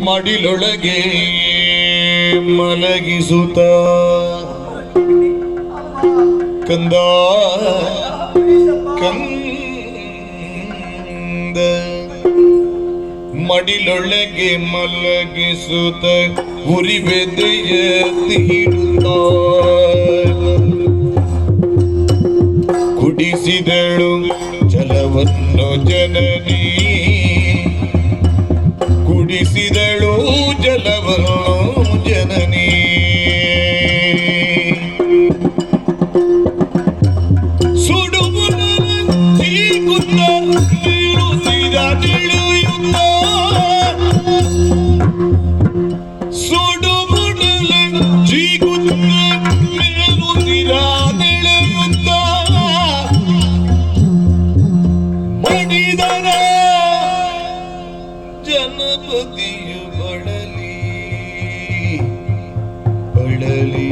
ಮಡಿಲೊಳಗೆ ಮಲಗಿಸುತ್ತ ಕಂದ ಕಂದ ಮಡಿಲೊಳಗೆ ಮಲಗಿಸುತ್ತ ಉರಿ ಬೆದೆಯ ತೀಡುತ್ತ ಕುಡಿಸಿದಳು ಜಲವನ್ನು ಜನನಿ ಕುಡಿಸಿದಳು ಜಲವನ್ನು ಜನನಿ ಸುಡುವುದ ಚೀಕುತ್ತ ಬೀಳುತ್ತಿದ ತಿಳಿಯುತ್ತ ಸುಡುವುದಲ ಚೀಕುತ್ತ ಬೀಳುತ್ತಿದ ತಿಳಿಯುತ್ತ ಮಡಿದರ ಜನಪದಿಯು ಬಳಲಿ ಬಳಲಿ